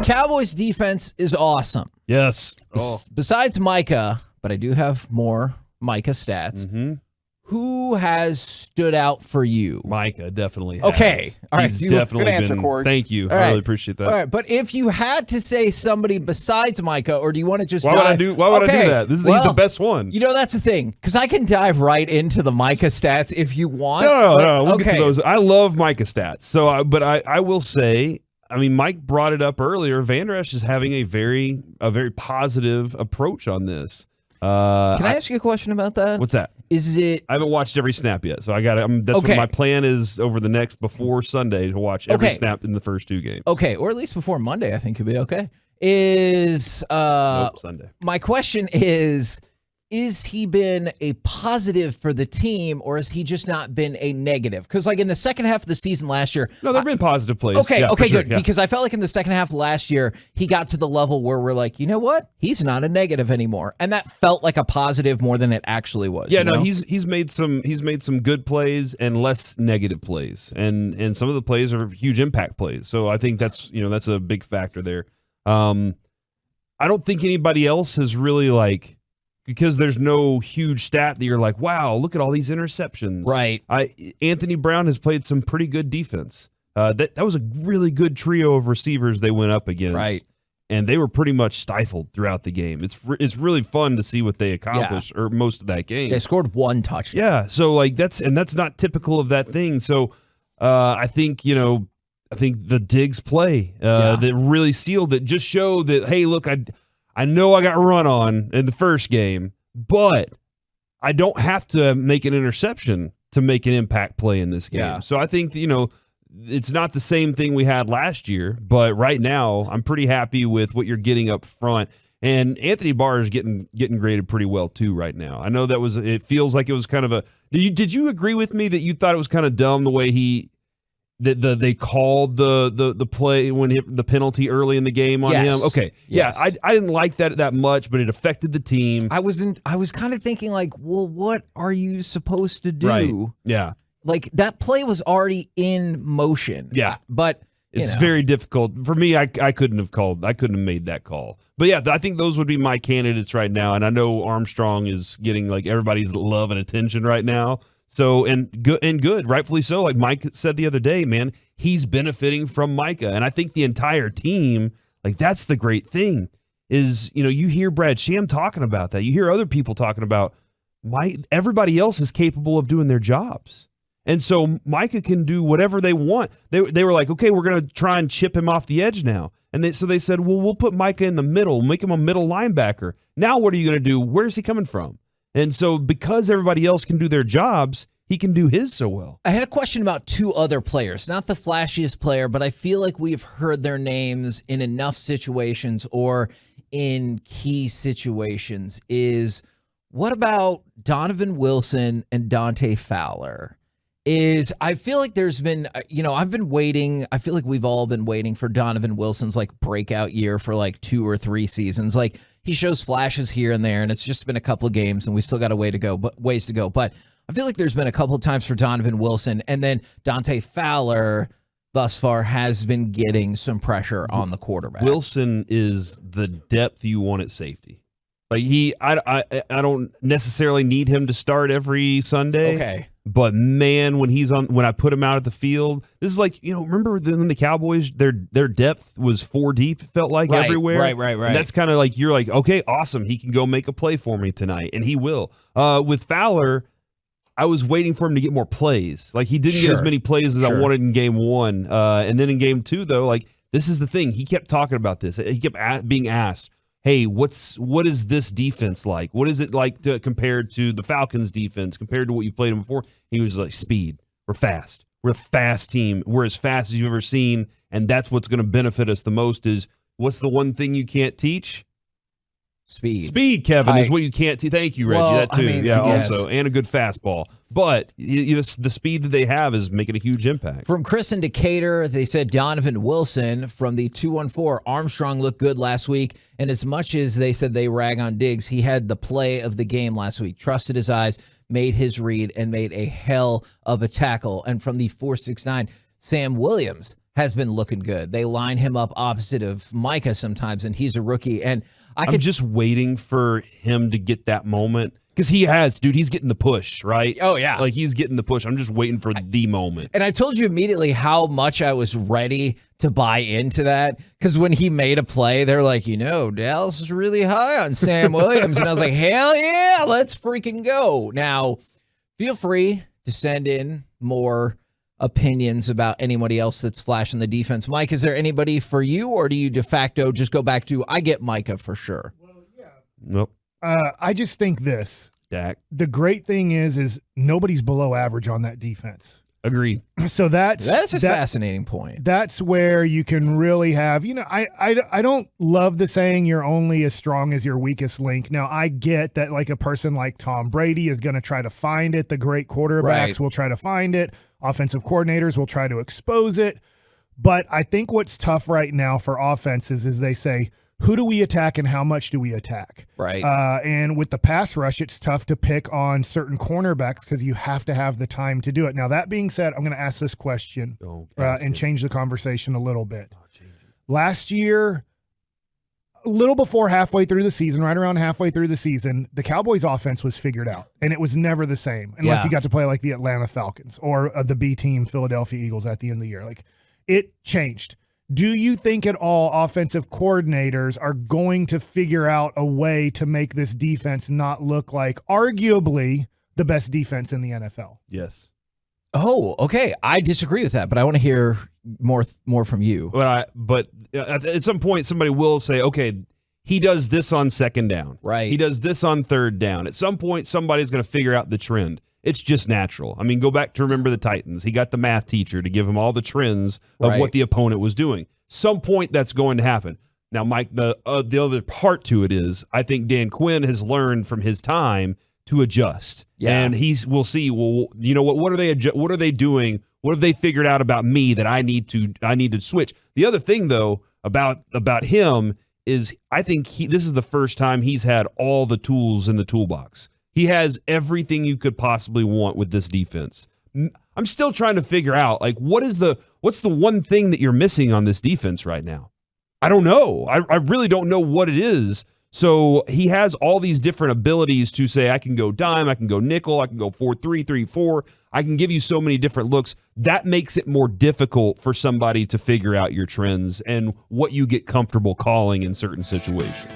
Cowboys defense is awesome. Yes. Besides Micah, but I do have more Micah stats. Mm-hmm. Who has stood out for you? Micah definitely has. Okay. All right. He's definitely good answer, been. Corey. Thank you. All I right. really appreciate that. All right. But if you had to say somebody besides Micah, or do you want to just Why would I do that? He's the best one. You know, that's the thing, because I can dive right into the Micah stats if you want. No. We'll get to those. I love Micah stats. So, but I will say, I mean, Mike brought it up earlier. Van Der Esch is having a very positive approach on this. Can I ask you a question about that? What's that? Is it? I haven't watched every snap yet, so I got to. That's what my plan is over the before Sunday to watch every snap in the first two games. Okay, or at least before Monday, I think you'll be okay. Sunday. My question is he been a positive for the team, or has he just not been a negative? Because like in the second half of the season last year, no, there've been positive plays. Okay, yeah, good. Sure, yeah. Because I felt like in the second half of last year, he got to the level where we're like, you know what? He's not a negative anymore, and that felt like a positive more than it actually was. Yeah, you know? he's made some good plays and less negative plays, and some of the plays are huge impact plays. So I think that's a big factor there. I don't think anybody else has really because there's no huge stat that you're like, wow, look at all these interceptions. Right. Anthony Brown has played some pretty good defense. That was a really good trio of receivers they went up against. Right. And they were pretty much stifled throughout the game. It's really fun to see what they accomplished, or most of that game. They scored one touchdown. Yeah, so that's not typical of that thing. So I think the Diggs play that really sealed it just showed that, hey, look, I know I got run on in the first game, but I don't have to make an interception to make an impact play in this game. Yeah. So I think, it's not the same thing we had last year, but right now I'm pretty happy with what you're getting up front. And Anthony Barr is getting graded pretty well too right now. I know it feels like it was kind of did you agree with me that you thought it was kind of dumb the way they called the play when the penalty early in the game on him? Okay. Yes. Yeah, I didn't like that much, but it affected the team. I was kind of thinking well, what are you supposed to do? Right. Yeah. Like that play was already in motion. Yeah. But it's very difficult. For me, I couldn't have made that call. But yeah, I think those would be my candidates right now. And I know Armstrong is getting everybody's love and attention right now. So, and good, rightfully so. Like Mike said the other day, man, he's benefiting from Micah. And I think the entire team, that's the great thing is, you hear Brad Sham talking about that. You hear other people talking about everybody else is capable of doing their jobs. And so Micah can do whatever they want. They were like, okay, we're going to try and chip him off the edge now. And so they said, well, we'll put Micah in the middle, make him a middle linebacker. Now what are you going to do? Where's he coming from? And so because everybody else can do their jobs, he can do his so well. I had a question about two other players, not the flashiest player, but I feel like we've heard their names in enough situations or in key situations. What about Donovan Wilson and Dante Fowler? I feel like there's been, I've been waiting. I feel like we've all been waiting for Donovan Wilson's breakout year for 2 or 3 seasons. He shows flashes here and there, and it's just been a couple of games, and we still got ways to go. But I feel like there's been a couple of times for Donovan Wilson, and then Dante Fowler thus far has been getting some pressure on the quarterback. Wilson is the depth you want at safety. I don't necessarily need him to start every Sunday. Okay. But man, when I put him out at the field, this is remember when the Cowboys, their depth was 4 deep, felt like everywhere. Right. And that's kind of you're like, okay, awesome. He can go make a play for me tonight, and he will. With Fowler, I was waiting for him to get more plays. He didn't get as many plays as I wanted in game 1. And then in game 2, though, this is the thing. He kept talking about this. He kept being asked, hey, what is this defense like? What is it like compared to the Falcons defense, compared to what you played them before? He was like, speed. We're fast. We're a fast team. We're as fast as you've ever seen, and that's what's going to benefit us the most is what's the one thing you can't teach? Speed. Speed, Kevin, is what you can't teach. Thank you, Reggie. Well, that too. Also. And a good fastball. But the speed that they have is making a huge impact. From Chris in Decatur, they said Donovan Wilson. From the 214, Armstrong looked good last week. And as much as they said they rag on Diggs, he had the play of the game last week. Trusted his eyes, made his read, and made a hell of a tackle. And from the 469, Sam Williams has been looking good. They line him up opposite of Micah sometimes, and he's a rookie. And I'm just waiting for him to get that moment. Because he's getting the push, right? Oh, yeah. Like, he's getting the push. I'm just waiting for the moment. And I told you immediately how much I was ready to buy into that. Because when he made a play, they're like, Dallas is really high on Sam Williams. And I was like, hell yeah, let's freaking go. Now, feel free to send in more opinions about anybody else that's flashing the defense. Mike, is there anybody for you, or do you de facto just go back to, I get Micah for sure? Well, yeah. Nope. I just think this. Dak. The great thing is nobody's below average on that defense. Agreed. So that's a fascinating point. That's where you can really have, I don't love the saying you're only as strong as your weakest link. Now, I get that, like, a person like Tom Brady is going to try to find it. The great quarterbacks will try to find it. Offensive coordinators will try to expose it. But I think what's tough right now for offenses is they say, who do we attack and how much do we attack? Right. And with the pass rush, it's tough to pick on certain cornerbacks because you have to have the time to do it. Now, that being said, I'm going to ask this question and change the conversation a little bit. Last year, a little before halfway through the season, right around halfway through the season, the Cowboys offense was figured out, and it was never the same unless you got to play like the Atlanta Falcons or the B team Philadelphia Eagles at the end of the year. Like, it changed. Do you think at all offensive coordinators are going to figure out a way to make this defense not look like arguably the best defense in the NFL? Yes. Oh, okay. I disagree with that, but I want to hear more from you. But at some point, somebody will say, okay, he does this on second down. Right. He does this on third down. At some point, somebody's going to figure out the trend. It's just natural. I mean, go back to remember the Titans. He got the math teacher to give him all the trends of what the opponent was doing. Some point that's going to happen. Now, Mike, the other part to it is I think Dan Quinn has learned from his time to adjust. Yeah. And we'll see, well, you know what are they doing? What have they figured out about me that I need to switch? The other thing, though, about him is I think this is the first time he's had all the tools in the toolbox. He has everything you could possibly want with this defense. I'm still trying to figure out, like, what's the one thing that you're missing on this defense right now? I don't know. I really don't know what it is. So he has all these different abilities to say, I can go dime, I can go nickel, I can go 4-3, 3-4. I can give you so many different looks. That makes it more difficult for somebody to figure out your trends and what you get comfortable calling in certain situations.